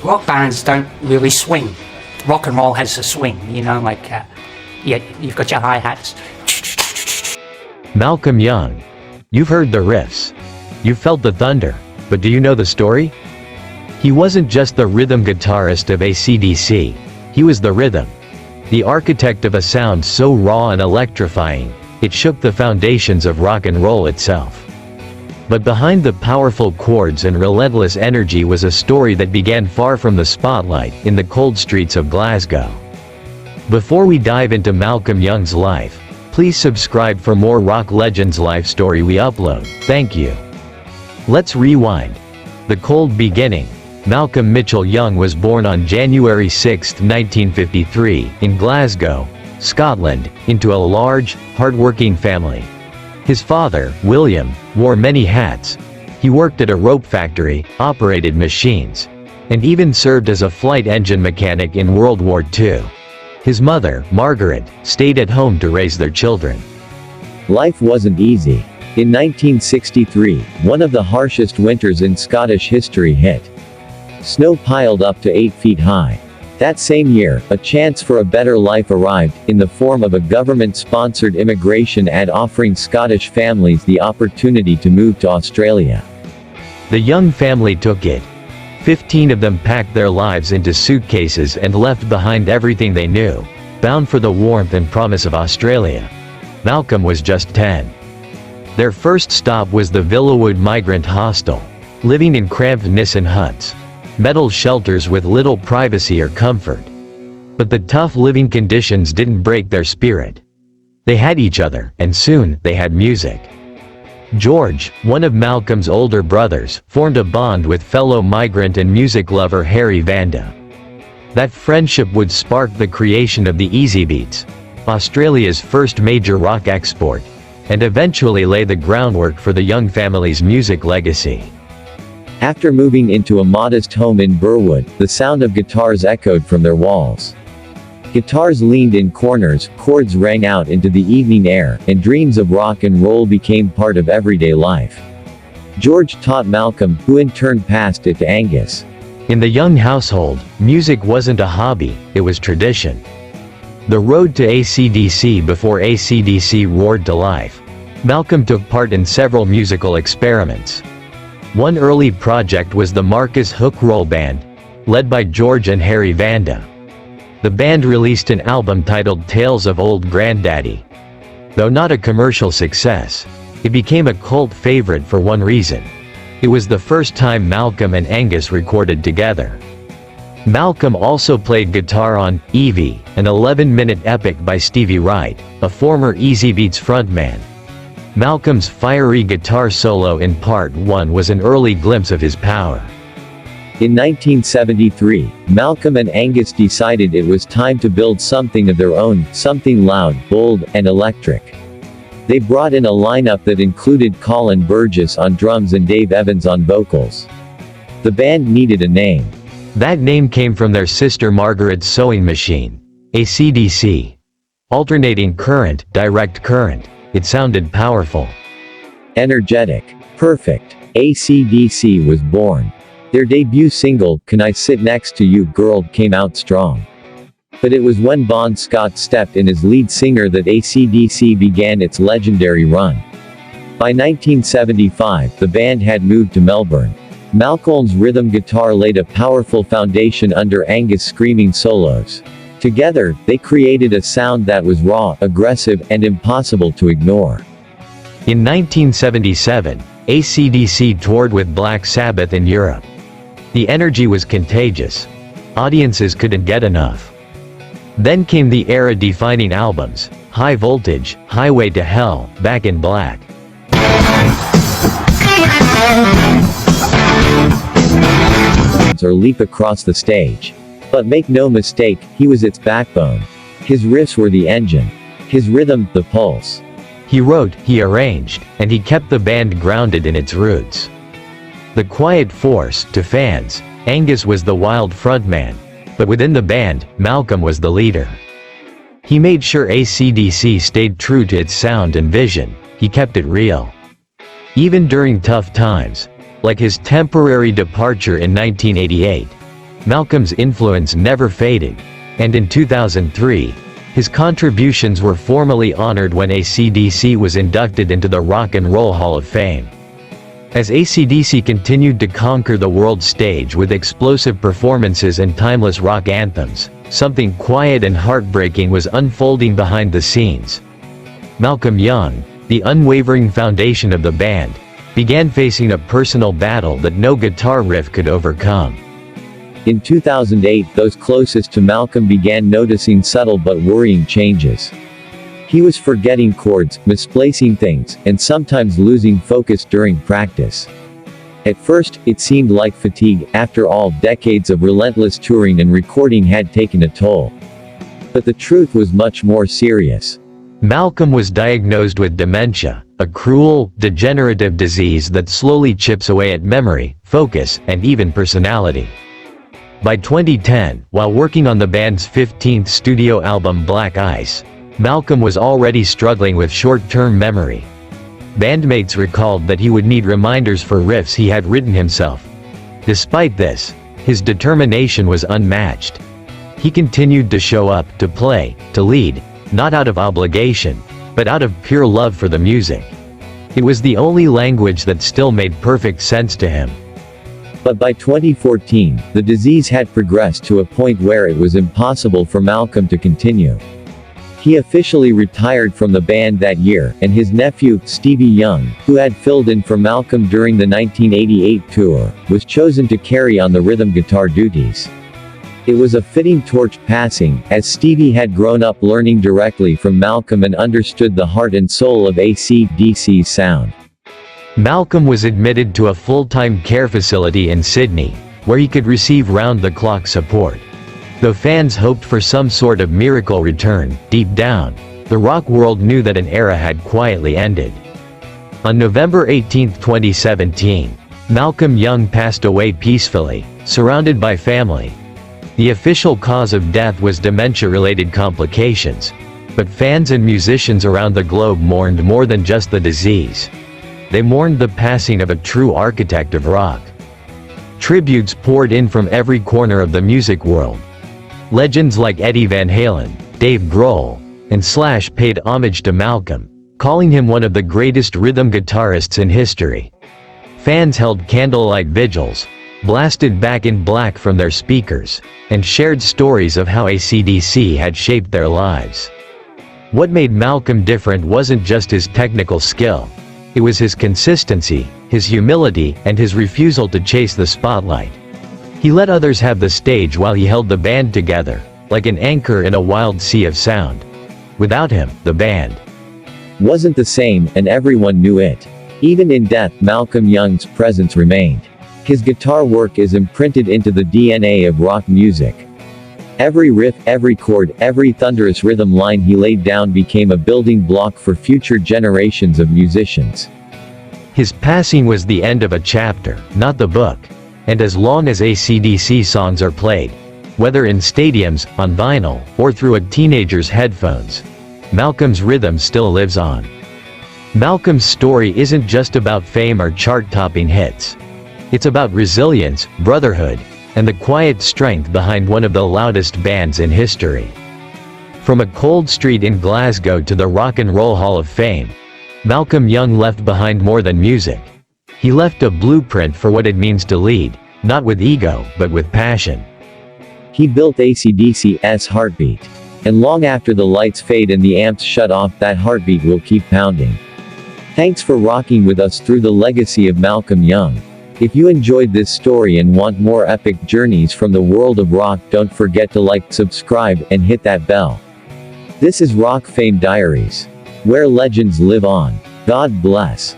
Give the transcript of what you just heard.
rock bands don't really swing. Rock and roll has a swing, you've got your hi-hats. Malcolm Young. You've heard the riffs. You've felt the thunder, but do you know the story? He wasn't just the rhythm guitarist of AC/DC, he was the rhythm. The architect of a sound so raw and electrifying, it shook the foundations of rock and roll itself. But behind the powerful chords and relentless energy was a story that began far from the spotlight, in the cold streets of Glasgow. Before we dive into Malcolm Young's life, please subscribe for more rock legends' life story we upload. Thank you. Let's rewind. The cold beginning. Malcolm Mitchell Young was born on January 6, 1953, in Glasgow, Scotland, into a large, hard-working family. His father, William, wore many hats. He worked at a rope factory, operated machines, and even served as a flight engine mechanic in World War II. His mother, Margaret, stayed at home to raise their children. Life wasn't easy. In 1963, one of the harshest winters in Scottish history hit. Snow piled up to 8 feet high. That same year, a chance for a better life arrived, in the form of a government-sponsored immigration ad offering Scottish families the opportunity to move to Australia. The Young family took it. 15 of them packed their lives into suitcases and left behind everything they knew, bound for the warmth and promise of Australia. Malcolm was just 10. Their first stop was the Villawood Migrant Hostel, living in cramped Nissen huts, metal shelters with little privacy or comfort. But the tough living conditions didn't break their spirit. They had each other, and soon, they had music. George, one of Malcolm's older brothers, formed a bond with fellow migrant and music lover Harry Vanda. That friendship would spark the creation of the Easybeats, Australia's first major rock export, and eventually lay the groundwork for the Young family's music legacy. After moving into a modest home in Burwood, the sound of guitars echoed from their walls. Guitars leaned in corners, chords rang out into the evening air, and dreams of rock and roll became part of everyday life. George taught Malcolm, who in turn passed it to Angus. In the Young household, music wasn't a hobby, it was tradition. The road to AC/DC before AC/DC roared to life. Malcolm took part in several musical experiments. One early project was the Marcus Hook Roll Band, led by George and Harry Vanda. The band released an album titled Tales of Old Grandaddy. Though not a commercial success, it became a cult favorite for one reason. It was the first time Malcolm and Angus recorded together. Malcolm also played guitar on Evie, an 11-minute epic by Stevie Wright, a former Easybeats frontman. Malcolm's fiery guitar solo in Part 1 was an early glimpse of his power. In 1973, Malcolm and Angus decided it was time to build something of their own, something loud, bold, and electric. They brought in a lineup that included Colin Burgess on drums and Dave Evans on vocals. The band needed a name. That name came from their sister Margaret's sewing machine, AC/DC. Alternating current, direct current. It sounded powerful. Energetic. Perfect. AC/DC was born. Their debut single, Can I Sit Next to You Girl, came out strong. But it was when Bon Scott stepped in as lead singer that AC/DC began its legendary run. By 1975, the band had moved to Melbourne. Malcolm's rhythm guitar laid a powerful foundation under Angus' screaming solos. Together, they created a sound that was raw, aggressive, and impossible to ignore. In 1977, AC/DC toured with Black Sabbath in Europe. The energy was contagious. Audiences couldn't get enough. Then came the era-defining albums, High Voltage, Highway to Hell, Back in Black. Or leap across the stage. But make no mistake, he was its backbone. His riffs were the engine. His rhythm, the pulse. He wrote, he arranged, and he kept the band grounded in its roots. The quiet force, to fans, Angus was the wild frontman, but within the band, Malcolm was the leader. He made sure AC/DC stayed true to its sound and vision. He kept it real. Even during tough times, like his temporary departure in 1988, Malcolm's influence never faded, and in 2003, his contributions were formally honored when AC/DC was inducted into the Rock and Roll Hall of Fame. As AC/DC continued to conquer the world stage with explosive performances and timeless rock anthems, something quiet and heartbreaking was unfolding behind the scenes. Malcolm Young, the unwavering foundation of the band, began facing a personal battle that no guitar riff could overcome. In 2008, those closest to Malcolm began noticing subtle but worrying changes. He was forgetting chords, misplacing things, and sometimes losing focus during practice. At first, it seemed like fatigue. After all, decades of relentless touring and recording had taken a toll. But the truth was much more serious. Malcolm was diagnosed with dementia, a cruel, degenerative disease that slowly chips away at memory, focus, and even personality. By 2010, while working on the band's 15th studio album Black Ice, Malcolm was already struggling with short-term memory. Bandmates recalled that he would need reminders for riffs he had written himself. Despite this, his determination was unmatched. He continued to show up, to play, to lead, not out of obligation, but out of pure love for the music. It was the only language that still made perfect sense to him. But by 2014, the disease had progressed to a point where it was impossible for Malcolm to continue. He officially retired from the band that year, and his nephew, Stevie Young, who had filled in for Malcolm during the 1988 tour, was chosen to carry on the rhythm guitar duties. It was a fitting torch passing, as Stevie had grown up learning directly from Malcolm and understood the heart and soul of AC/DC's sound. Malcolm was admitted to a full-time care facility in Sydney, where he could receive round-the-clock support. Though fans hoped for some sort of miracle return, deep down, the rock world knew that an era had quietly ended. On November 18, 2017, Malcolm Young passed away peacefully, surrounded by family. The official cause of death was dementia-related complications, but fans and musicians around the globe mourned more than just the disease. They mourned the passing of a true architect of rock. Tributes poured in from every corner of the music world. Legends like Eddie Van Halen, Dave Grohl, and Slash paid homage to Malcolm, calling him one of the greatest rhythm guitarists in history. Fans held candlelight vigils, blasted Back in Black from their speakers, and shared stories of how AC/DC had shaped their lives. What made Malcolm different wasn't just his technical skill. It was his consistency, his humility, and his refusal to chase the spotlight. He let others have the stage while he held the band together, like an anchor in a wild sea of sound. Without him, the band wasn't the same, and everyone knew it. Even in death, Malcolm Young's presence remained. His guitar work is imprinted into the DNA of rock music. Every riff, every chord, every thunderous rhythm line he laid down became a building block for future generations of musicians. His passing was the end of a chapter, not the book. And as long as AC/DC songs are played, whether in stadiums, on vinyl, or through a teenager's headphones, Malcolm's rhythm still lives on. Malcolm's story isn't just about fame or chart-topping hits. It's about resilience, brotherhood, and the quiet strength behind one of the loudest bands in history. From a cold street in Glasgow to the Rock and Roll Hall of Fame, Malcolm Young left behind more than music. He left a blueprint for what it means to lead, not with ego, but with passion. He built AC/DC's heartbeat. And long after the lights fade and the amps shut off, that heartbeat will keep pounding. Thanks for rocking with us through the legacy of Malcolm Young. If you enjoyed this story and want more epic journeys from the world of rock, don't forget to like, subscribe, and hit that bell. This is Rock Fame Diaries, where legends live on. God bless.